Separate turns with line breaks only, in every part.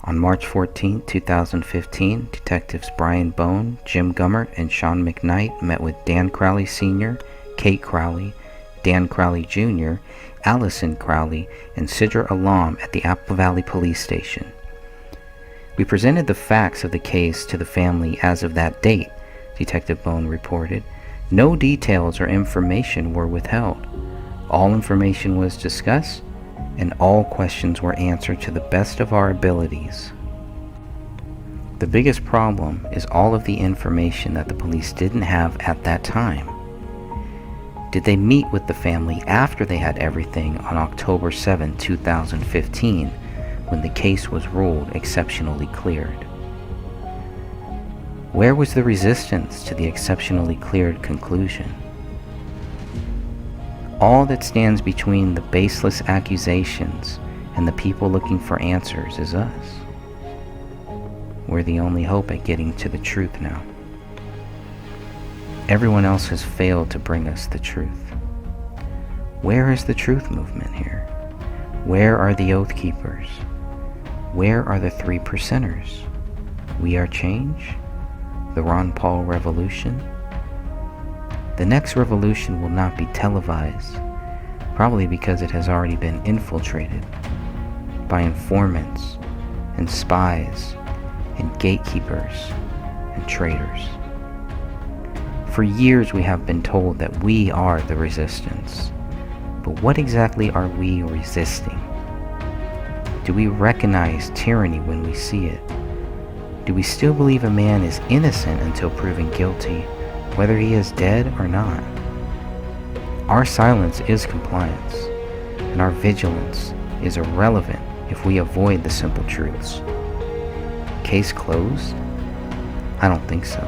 On March 14, 2015, Detectives Brian Bone, Jim Gummert, and Sean McKnight met with Dan Crowley Sr., Kate Crowley, Dan Crowley Jr., Allison Crowley, and Sidra Alam at the Apple Valley Police Station. We presented the facts of the case to the family as of that date, Detective Bone reported. No details or information were withheld. All information was discussed, and all questions were answered to the best of our abilities. The biggest problem is all of the information that the police didn't have at that time. Did they meet with the family after they had everything on October 7, 2015, when the case was ruled exceptionally cleared? Where was the resistance to the exceptionally cleared conclusion? All that stands between the baseless accusations and the people looking for answers is us. We're the only hope at getting to the truth now. Everyone else has failed to bring us the truth. Where is the truth movement here? Where are the Oath Keepers? Where are the 3%ers? We Are Change? The Ron Paul Revolution? The next revolution will not be televised, probably because it has already been infiltrated by informants and spies and gatekeepers and traitors. For years we have been told that we are the resistance, but what exactly are we resisting? Do we recognize tyranny when we see it? Do we still believe a man is innocent until proven guilty, whether he is dead or not? Our silence is compliance, and our vigilance is irrelevant if we avoid the simple truths. Case closed? I don't think so.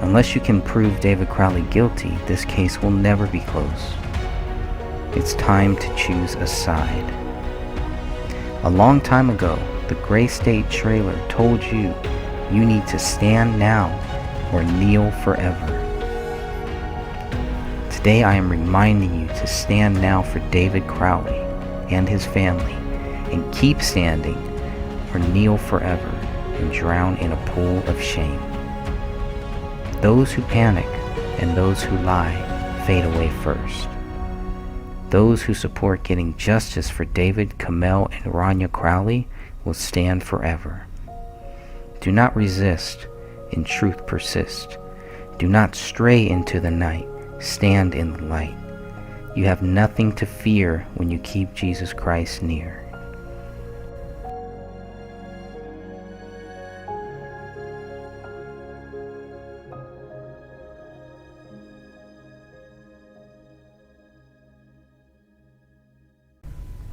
Unless you can prove David Crowley guilty, this case will never be closed. It's time to choose a side. A long time ago, the Gray State trailer told you you need to stand now or kneel forever. Today I am reminding you to stand now for David Crowley and his family, and keep standing or kneel forever and drown in a pool of shame. Those who panic and those who lie fade away first. Those who support getting justice for David, Kamel, and Rania Crowley will stand forever. Do not resist, in truth persist. Do not stray into the night, stand in the light. You have nothing to fear when you keep Jesus Christ near.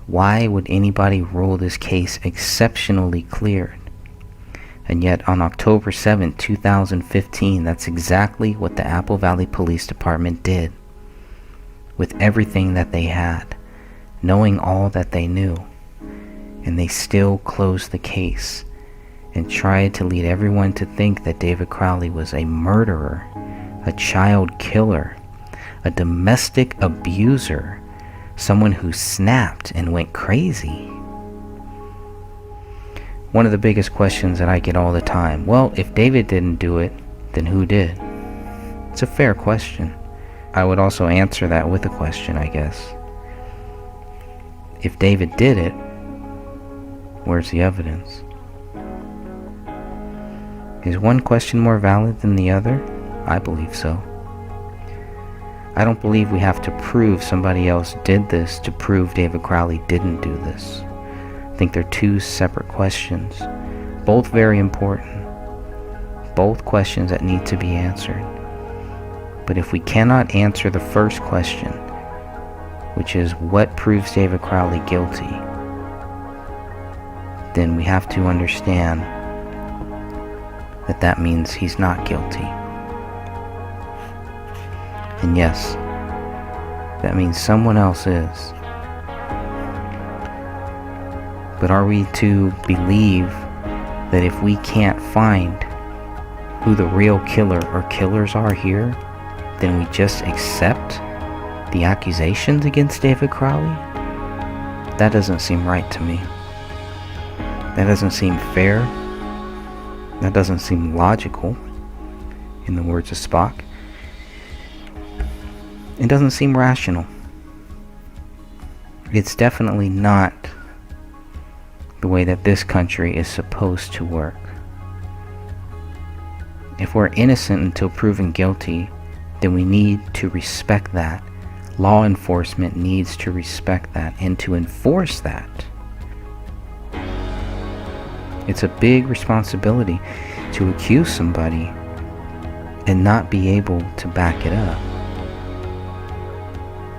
Why would anybody rule this case exceptionally cleared? And yet on October 7, 2015, that's exactly what the Apple Valley Police Department did. With everything that they had, knowing all that they knew, and they still closed the case and tried to lead everyone to think that David Crowley was a murderer, a child killer, a domestic abuser, someone who snapped and went crazy. One of the biggest questions that I get all the time, well, if David didn't do it, then who did? It's a fair question. I would also answer that with a question, I guess. If David did it, where's the evidence? Is one question more valid than the other? I believe so. I don't believe we have to prove somebody else did this to prove David Crowley didn't do this. I think they're two separate questions, both very important, both questions that need to be answered. But if we cannot answer the first question, which is what proves David Crowley guilty, then we have to understand that that means he's not guilty. And yes, that means someone else is. But are we to believe that if we can't find who the real killer or killers are here, then we just accept the accusations against David Crowley? That doesn't seem right to me. That doesn't seem fair. That doesn't seem logical, in the words of Spock. It doesn't seem rational. It's definitely not the way that this country is supposed to work. If we're innocent until proven guilty, then we need to respect that. Law enforcement needs to respect that and to enforce that. It's a big responsibility to accuse somebody and not be able to back it up.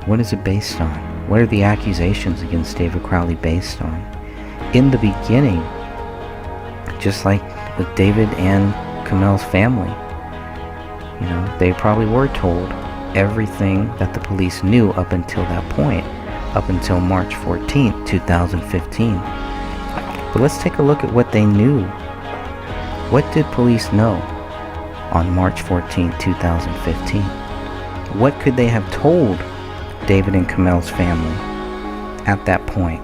What is it based on? What are the accusations against David Crowley based on? In the beginning, just like with David and Kamel's family, they probably were told everything that the police knew up until that point, up until March 14th, 2015. But let's take a look at what they knew. What did police know on March 14th, 2015? What could they have told David and Kamel's family at that point,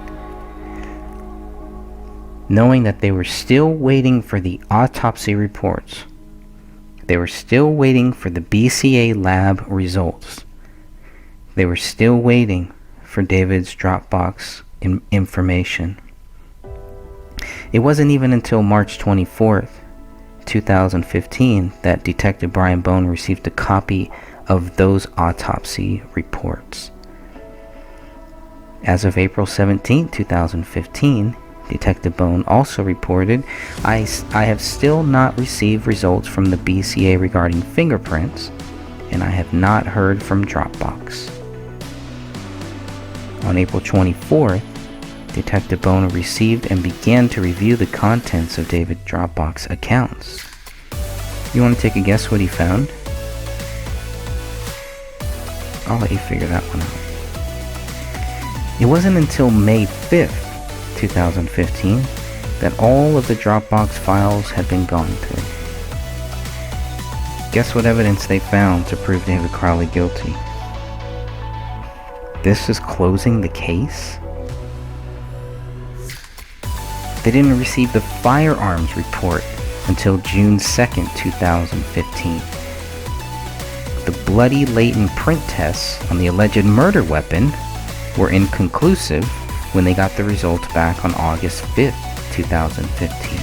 knowing that they were still waiting for the autopsy reports? They were still waiting for the BCA lab results. They were still waiting for David's Dropbox information. It wasn't even until March 24th, 2015 that Detective Brian Bone received a copy of those autopsy reports. As of April 17, 2015, Detective Bone also reported, I have still not received results from the BCA regarding fingerprints, and I have not heard from Dropbox. On April 24th, Detective Bone received and began to review the contents of David's Dropbox accounts. You want to take a guess what he found? I'll let you figure that one out. It wasn't until May 5th, 2015, that all of the Dropbox files had been gone through. Guess what evidence they found to prove David Crowley guilty? This is closing the case? They didn't receive the firearms report until June 2nd, 2015. The bloody latent print tests on the alleged murder weapon were inconclusive when they got the results back on August 5th, 2015.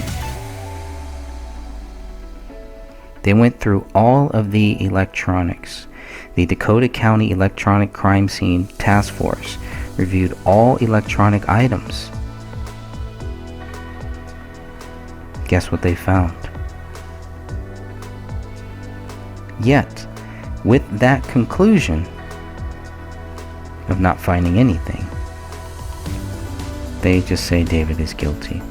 They went through all of the electronics. The Dakota County Electronic Crime Scene Task Force reviewed all electronic items. Guess what they found? Yet, with that conclusion of not finding anything, they just say David is guilty.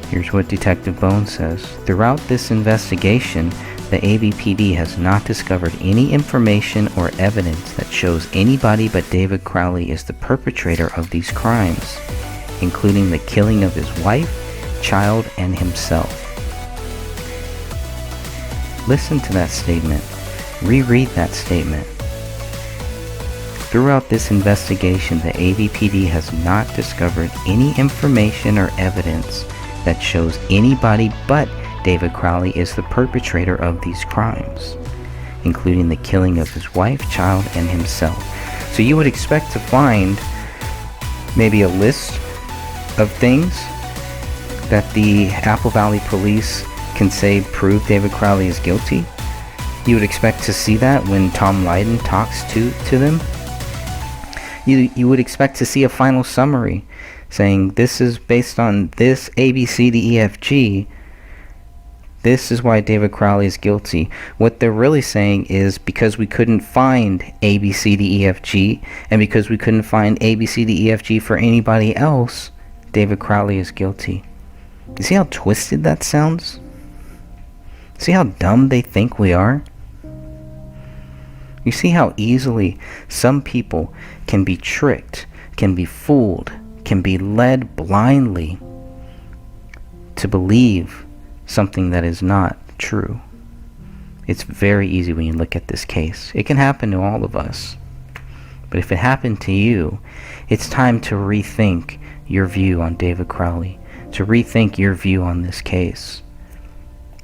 Here's what Detective Bone says. Throughout this investigation, the ABPD has not discovered any information or evidence that shows anybody but David Crowley is the perpetrator of these crimes, including the killing of his wife, child, and himself. Listen to that statement. Reread that statement. Throughout this investigation, the ABPD has not discovered any information or evidence that shows anybody but David Crowley is the perpetrator of these crimes, including the killing of his wife, child, and himself. So you would expect to find maybe a list of things that the Apple Valley Police can say prove David Crowley is guilty. You would expect to see that when Tom Lydon talks to them. You would expect to see a final summary saying this is based on this ABCDEFG. This is why David Crowley is guilty. What they're really saying is because we couldn't find ABCDEFG and because we couldn't find ABCDEFG for anybody else, David Crowley is guilty. You see how twisted that sounds? See how dumb they think we are? You see how easily some people can be tricked, can be fooled, can be led blindly to believe something that is not true. It's very easy when you look at this case. It can happen to all of us. But if it happened to you, it's time to rethink your view on David Crowley, to rethink your view on this case.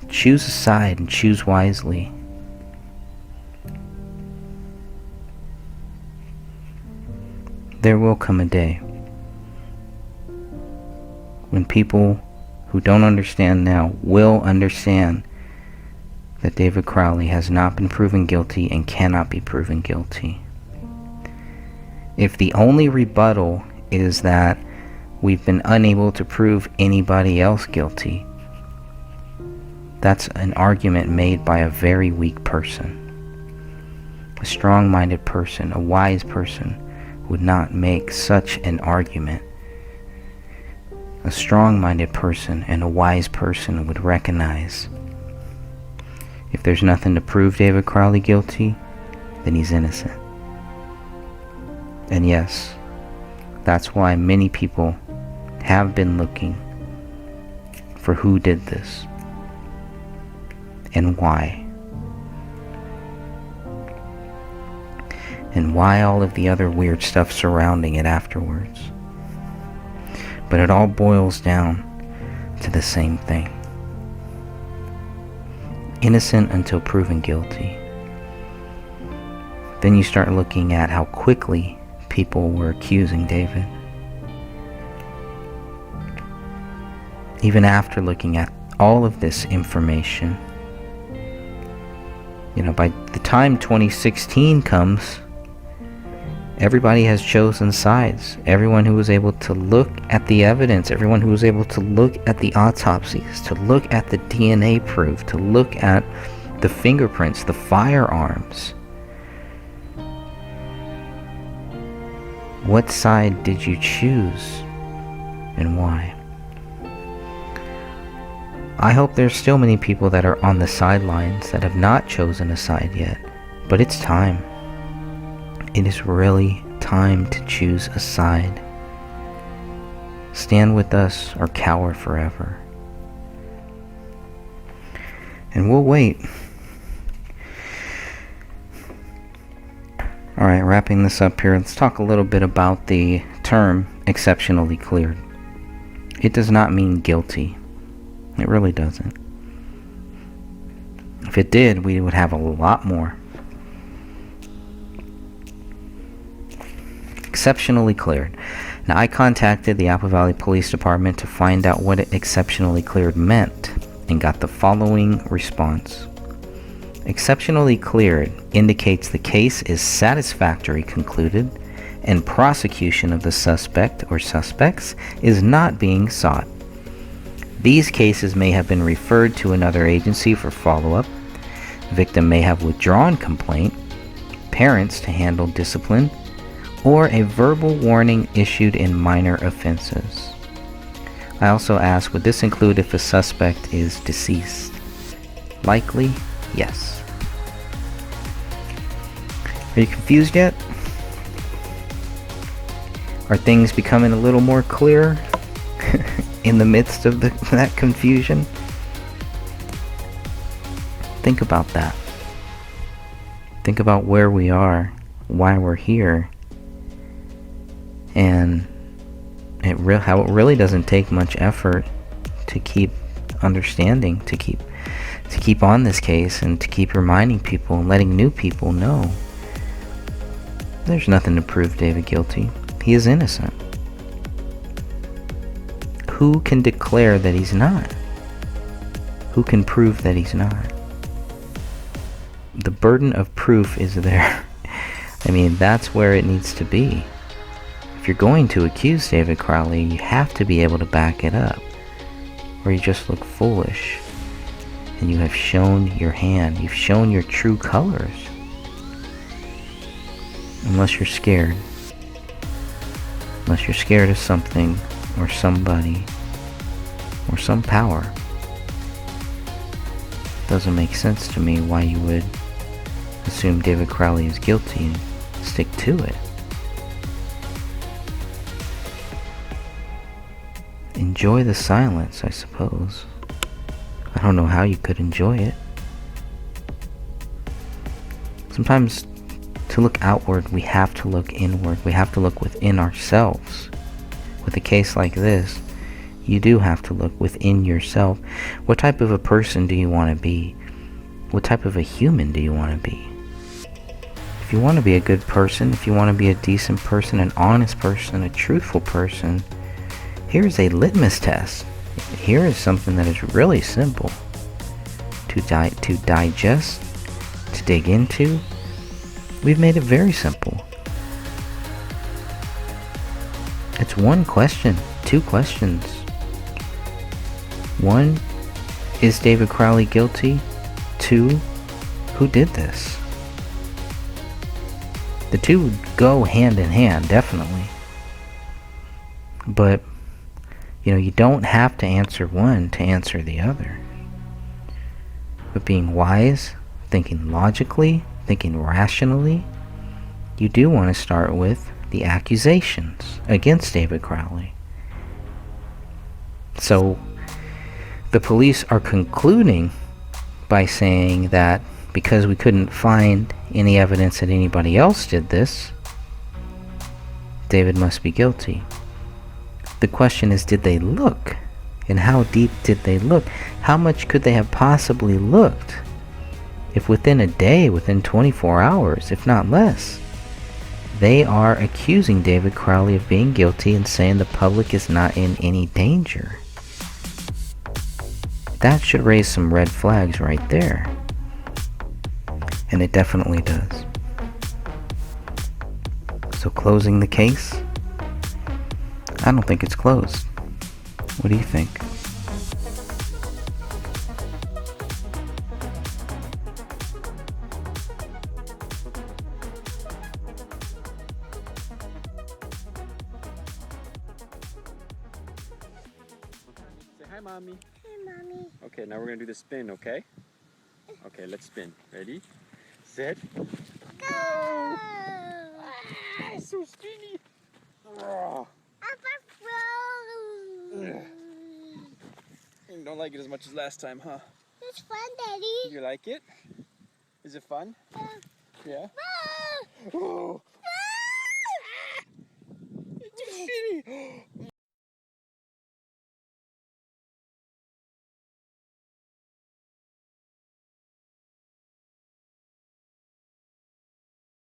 Choose a side and choose wisely. There will come a day when people who don't understand now will understand that David Crowley has not been proven guilty and cannot be proven guilty. If the only rebuttal is that we've been unable to prove anybody else guilty, that's an argument made by a very weak person. A strong-minded person, a wise person, would not make such an argument. A strong-minded person and a wise person would recognize if there's nothing to prove David Crowley guilty, then he's innocent. And yes, that's why many people have been looking for who did this and why. And why all of the other weird stuff surrounding it afterwards. But it all boils down to the same thing. Innocent until proven guilty. Then you start looking at how quickly people were accusing David. Even after looking at all of this information, by the time 2016 comes, everybody has chosen sides. Everyone who was able to look at the evidence, everyone who was able to look at the autopsies, to look at the DNA proof, to look at the fingerprints, the firearms. What side did you choose and why? I hope there's still many people that are on the sidelines that have not chosen a side yet, but it's time. It is really time to choose a side. Stand with us or cower forever. And we'll wait. Alright, wrapping this up here, let's talk a little bit about the term exceptionally cleared. It does not mean guilty. It really doesn't. If it did, we would have a lot more. Exceptionally cleared. Now, I contacted the Apple Valley Police Department to find out what exceptionally cleared meant and got the following response. Exceptionally cleared indicates the case is satisfactorily concluded and prosecution of the suspect or suspects is not being sought. These cases may have been referred to another agency for follow-up. Victim may have withdrawn complaint, parents to handle discipline, or a verbal warning issued in minor offenses. I also asked, would this include if a suspect is deceased? Likely, yes. Are you confused yet? Are things becoming a little more clear in the midst of that confusion? Think about that. Think about where we are, why we're here, and how it really doesn't take much effort to keep understanding, to keep on this case, and to keep reminding people and letting new people know there's nothing to prove David guilty. He is innocent. Who can declare that he's not? Who can prove that he's not? The burden of proof is there. I mean, that's where it needs to be. If you're going to accuse David Crowley, you have to be able to back it up, or you just look foolish. And you have shown your hand. You've shown your true colors. Unless you're scared. Unless you're scared of something or somebody or some power. Doesn't make sense to me why you would assume David Crowley is guilty and stick to it. Enjoy the silence, I suppose. I don't know how you could enjoy it. Sometimes to look outward, we have to look inward. We have to look within ourselves with with a case like this, you do have to look within yourself. What type of a person do you want to be? What type of a human do you want to be? If you want to be a good person, if you want to be a decent person, an honest person, a truthful person, here's a litmus test. Here is something that is really simple to digest, to dig into. We've made it very simple. It's one question, two questions. One, is David Crowley guilty? Two, who did this? The two go hand in hand, definitely. But, you don't have to answer one to answer the other. But being wise, thinking logically, thinking rationally, you do want to start with the accusations against David Crowley. So, the police are concluding by saying that because we couldn't find any evidence that anybody else did this, David must be guilty. The question is, did they look? And how deep did they look? How much could they have possibly looked? If within a day, within 24 hours, if not less, they are accusing David Crowley of being guilty and saying the public is not in any danger. That should raise some red flags right there. And it definitely does. So closing the case? I don't think it's closed. What do you think?
Say hi, Mommy.
Hi, Mommy.
Okay, now we're gonna do the spin, okay? Okay, let's spin. Ready? Set.
Go!
Ah, so skinny. Oh. You don't like it as much as last time, huh?
It's fun, Daddy.
You like it? Is it fun?
Yeah.
Yeah? Oh. It's too skinny.